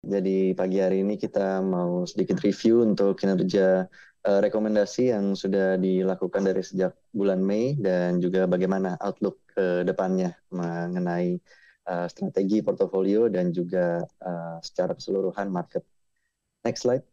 Jadi pagi hari ini kita mau sedikit review untuk kinerja rekomendasi yang sudah dilakukan dari sejak bulan Mei dan juga bagaimana outlook ke depannya mengenai strategi portofolio dan juga secara keseluruhan market. Next slide.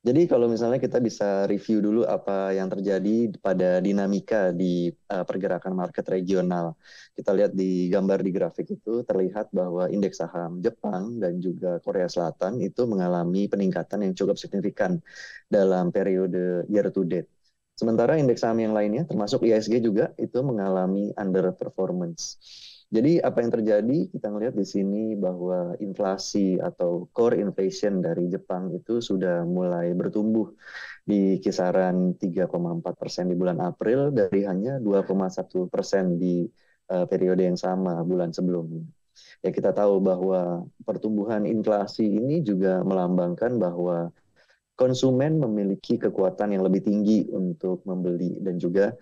Jadi kalau misalnya kita bisa review dulu apa yang terjadi pada dinamika di pergerakan market regional. Kita lihat di gambar di grafik itu terlihat bahwa indeks saham Jepang dan juga Korea Selatan itu mengalami peningkatan yang cukup signifikan dalam periode year to date. Sementara indeks saham yang lainnya termasuk ISG juga itu mengalami underperformance. Jadi apa yang terjadi? Kita melihat di sini bahwa inflasi atau core inflation dari Jepang itu sudah mulai bertumbuh di kisaran 3,4% di bulan April dari hanya 2,1% di periode yang sama bulan sebelumnya. Ya kita tahu bahwa pertumbuhan inflasi ini juga melambangkan bahwa konsumen memiliki kekuatan yang lebih tinggi untuk membeli dan juga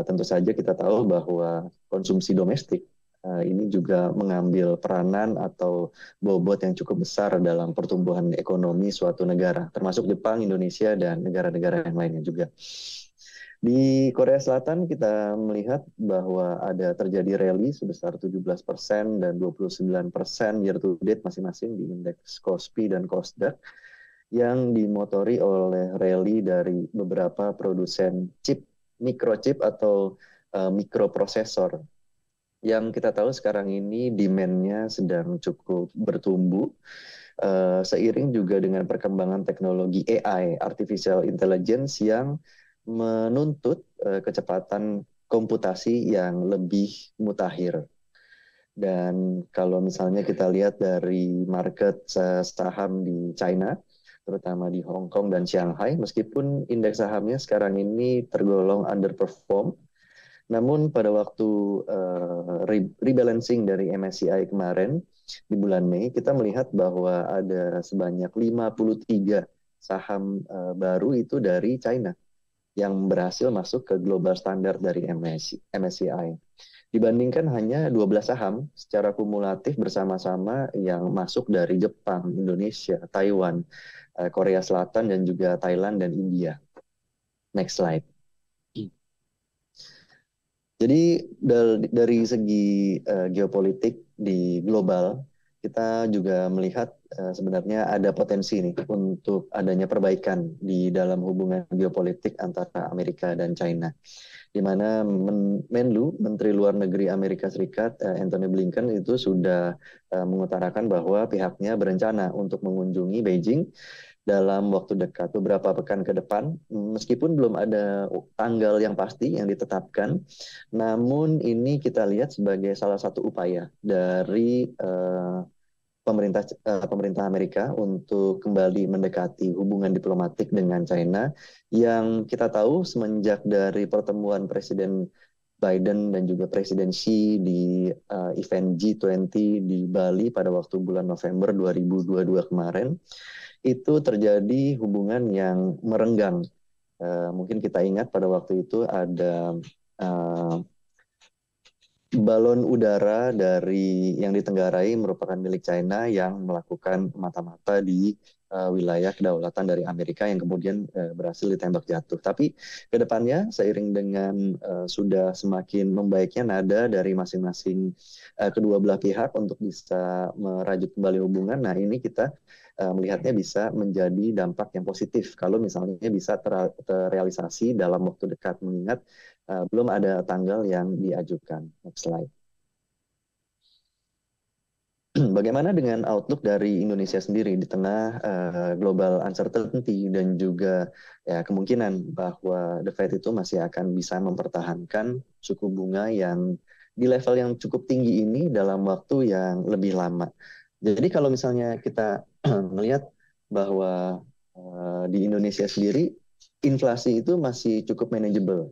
tentu saja kita tahu bahwa konsumsi domestik ini juga mengambil peranan atau bobot yang cukup besar dalam pertumbuhan ekonomi suatu negara, termasuk Jepang, Indonesia, dan negara-negara yang lainnya juga. Di Korea Selatan kita melihat bahwa ada terjadi rally sebesar 17% dan 29% year to date masing-masing di indeks KOSPI dan KOSDAQ yang dimotori oleh rally dari beberapa produsen chip, microchip atau mikroprosesor yang kita tahu sekarang ini demand-nya sedang cukup bertumbuh seiring juga dengan perkembangan teknologi AI, Artificial Intelligence, yang menuntut kecepatan komputasi yang lebih mutakhir. Dan kalau misalnya kita lihat dari market saham di China, terutama di Hong Kong dan Shanghai, meskipun indeks sahamnya sekarang ini tergolong underperform, namun pada waktu rebalancing dari MSCI kemarin di bulan Mei, kita melihat bahwa ada sebanyak 53 saham baru itu dari China yang berhasil masuk ke global standard dari MSCI. Dibandingkan hanya 12 saham secara kumulatif bersama-sama yang masuk dari Jepang, Indonesia, Taiwan, Korea Selatan, dan juga Thailand dan India. Next slide. Jadi dari segi geopolitik di global, kita juga melihat sebenarnya ada potensi nih untuk adanya perbaikan di dalam hubungan geopolitik antara Amerika dan China. Di mana Menlu, Menteri Luar Negeri Amerika Serikat, Antony Blinken itu sudah mengutarakan bahwa pihaknya berencana untuk mengunjungi Beijing dalam waktu dekat, beberapa pekan ke depan, meskipun belum ada tanggal yang pasti yang ditetapkan, namun ini kita lihat sebagai salah satu upaya dari pemerintah Amerika untuk kembali mendekati hubungan diplomatik dengan China yang kita tahu semenjak dari pertemuan Presiden Biden dan juga Presiden Xi di event G20 di Bali pada waktu bulan November 2022 kemarin, itu terjadi hubungan yang merenggang. Mungkin kita ingat pada waktu itu ada balon udara dari yang ditenggarai merupakan milik China yang melakukan mata-mata di wilayah kedaulatan dari Amerika yang kemudian berhasil ditembak jatuh. Tapi ke depannya seiring dengan sudah semakin membaiknya nada dari masing-masing kedua belah pihak untuk bisa merajut kembali hubungan, nah ini kita melihatnya bisa menjadi dampak yang positif kalau misalnya bisa terrealisasi dalam waktu dekat, mengingat belum ada tanggal yang diajukan. Next slide. Bagaimana dengan outlook dari Indonesia sendiri di tengah global uncertainty dan juga ya, kemungkinan bahwa The Fed itu masih akan bisa mempertahankan suku bunga yang di level yang cukup tinggi ini dalam waktu yang lebih lama. Jadi kalau misalnya kita melihat bahwa di Indonesia sendiri inflasi itu masih cukup manageable.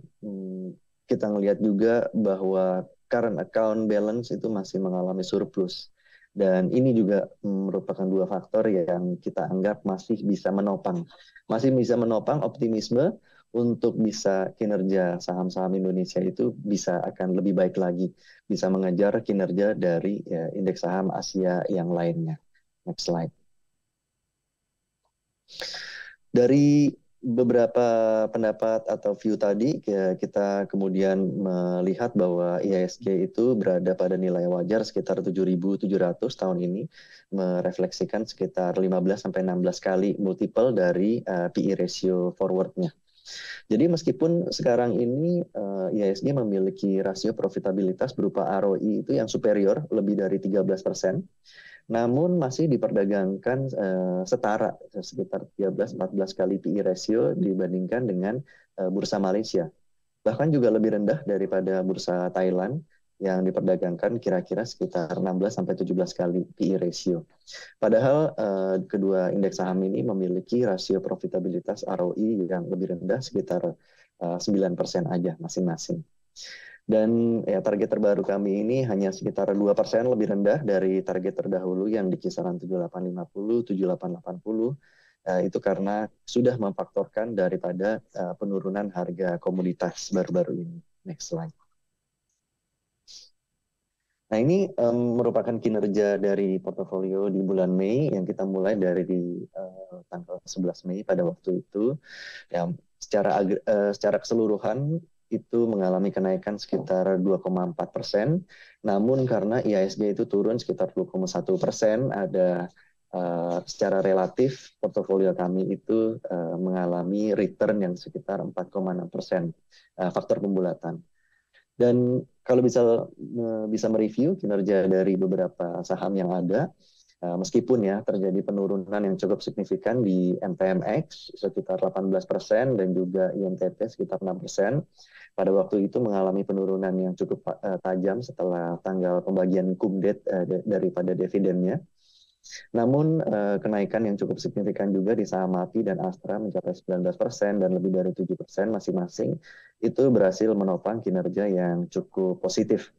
Kita melihat juga bahwa current account balance itu masih mengalami surplus. Dan ini juga merupakan dua faktor yang kita anggap masih bisa menopang optimisme untuk bisa kinerja saham-saham Indonesia itu bisa akan lebih baik lagi, bisa mengejar kinerja dari indeks saham Asia yang lainnya. Next slide. Dari beberapa pendapat atau view tadi, kita kemudian melihat bahwa IHSG itu berada pada nilai wajar sekitar 7.700 tahun ini, merefleksikan sekitar 15-16 kali multiple dari PE ratio forward-nya. Jadi meskipun sekarang ini IHSG memiliki rasio profitabilitas berupa ROI itu yang superior, lebih dari 13%, namun masih diperdagangkan setara sekitar 13-14 kali PE ratio dibandingkan dengan bursa Malaysia. Bahkan juga lebih rendah daripada bursa Thailand yang diperdagangkan kira-kira sekitar 16-17 kali PE ratio. Padahal kedua indeks saham ini memiliki rasio profitabilitas ROI yang lebih rendah sekitar 9% aja masing-masing. Dan ya target terbaru kami ini hanya sekitar 2% lebih rendah dari target terdahulu yang di kisaran 7850, 7880. Itu karena sudah memfaktorkan daripada penurunan harga komoditas baru-baru ini. Next slide. Nah ini merupakan kinerja dari portofolio di bulan Mei yang kita mulai dari tanggal 11 Mei pada waktu itu. Ya, secara keseluruhan itu mengalami kenaikan sekitar 2,4%. Namun karena IHSG itu turun sekitar 2,1%, ada secara relatif portofolio kami itu mengalami return yang sekitar 4,6%, faktor pembulatan. Dan kalau bisa mereview kinerja dari beberapa saham yang ada, meskipun ya terjadi penurunan yang cukup signifikan di MTMX sekitar 18% dan juga INTT sekitar 6%, pada waktu itu mengalami penurunan yang cukup tajam setelah tanggal pembagian kumdet daripada dividennya. Namun kenaikan yang cukup signifikan juga di saham MAPI dan Astra mencapai 19% dan lebih dari 7% masing-masing, itu berhasil menopang kinerja yang cukup positif.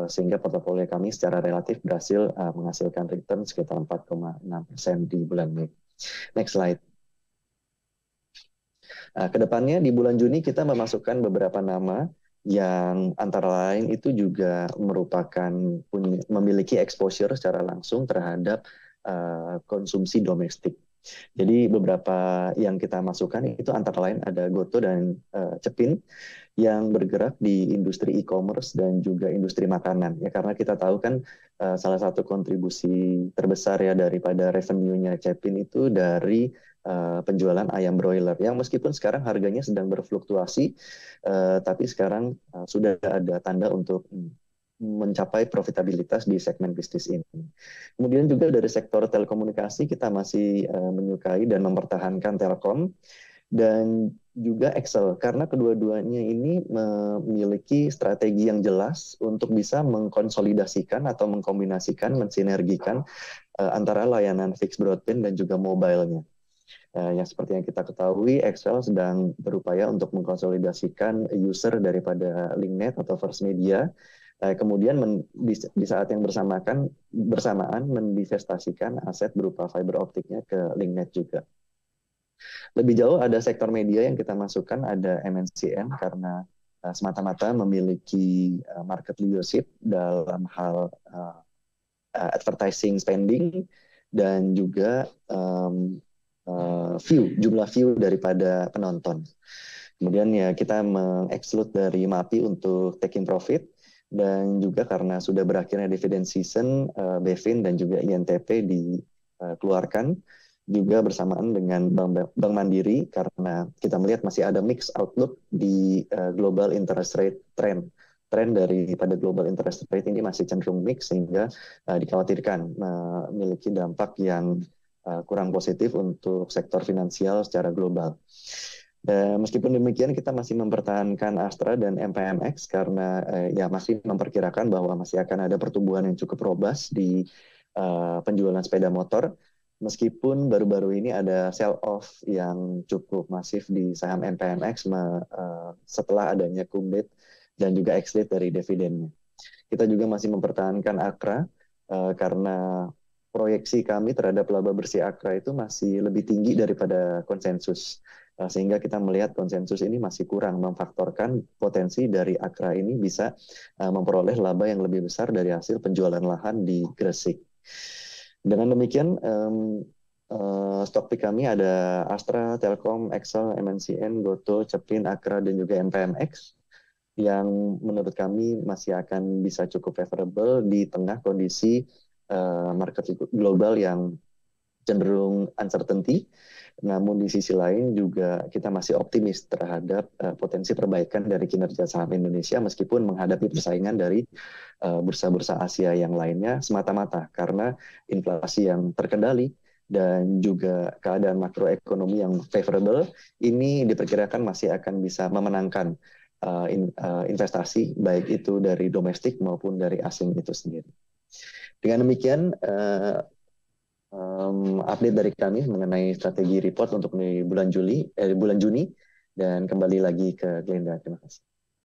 Sehingga portofolio kami secara relatif berhasil menghasilkan return sekitar 4,6% di bulan Mei. Next slide. Kedepannya di bulan Juni kita memasukkan beberapa nama yang antara lain itu juga merupakan memiliki exposure secara langsung terhadap konsumsi domestik. Jadi beberapa yang kita masukkan itu antara lain ada Goto dan Cepin yang bergerak di industri e-commerce dan juga industri makanan. Ya karena kita tahu kan salah satu kontribusi terbesar ya daripada revenue-nya Cepin itu dari penjualan ayam broiler yang meskipun sekarang harganya sedang berfluktuasi, tapi sekarang sudah ada tanda untuk mencapai profitabilitas di segmen bisnis ini. Kemudian juga dari sektor telekomunikasi kita masih menyukai dan mempertahankan Telkom dan juga Excel karena kedua-duanya ini memiliki strategi yang jelas untuk bisa mengkonsolidasikan atau mengkombinasikan, mensinergikan antara layanan fixed broadband dan juga mobile-nya. Yang seperti yang kita ketahui, Excel sedang berupaya untuk mengkonsolidasikan user daripada Linknet atau First Media, kemudian di saat yang bersamaan mendivestasikan aset berupa fiber optiknya ke Linknet juga. Lebih jauh ada sektor media yang kita masukkan, ada MNCN karena semata-mata memiliki market leadership dalam hal advertising spending dan juga jumlah view daripada penonton. Kemudian ya kita meng-exclude dari MAPI untuk taking profit dan juga karena sudah berakhirnya dividend season, BEVIN dan juga INTP dikeluarkan juga bersamaan dengan Bank Mandiri karena kita melihat masih ada mixed outlook di global interest rate trend. Tren daripada global interest rate ini masih cenderung mix sehingga dikhawatirkan memiliki dampak yang kurang positif untuk sektor finansial secara global. Dan meskipun demikian kita masih mempertahankan Astra dan MPMX karena ya masih memperkirakan bahwa masih akan ada pertumbuhan yang cukup robust di penjualan sepeda motor. Meskipun baru-baru ini ada sell-off yang cukup masif di saham MPMX setelah adanya kumdet dan juga exit dari dividennya. Kita juga masih mempertahankan Akra karena proyeksi kami terhadap laba bersih Akra itu masih lebih tinggi daripada konsensus. Sehingga kita melihat konsensus ini masih kurang memfaktorkan potensi dari Akra ini bisa memperoleh laba yang lebih besar dari hasil penjualan lahan di Gresik. Dengan demikian, stok pick kami ada Astra, Telkom, Excel, MNCN, Goto, Cepin, Akra, dan juga MPMX yang menurut kami masih akan bisa cukup favorable di tengah kondisi market global yang cenderung uncertainty. Namun di sisi lain juga kita masih optimis terhadap potensi perbaikan dari kinerja saham Indonesia meskipun menghadapi persaingan dari bursa-bursa Asia yang lainnya semata-mata karena inflasi yang terkendali dan juga keadaan makroekonomi yang favorable ini diperkirakan masih akan bisa memenangkan investasi baik itu dari domestik maupun dari asing itu sendiri. Dengan demikian update dari kami mengenai strategi report untuk di bulan Juni dan kembali lagi ke Glenda. Terima kasih.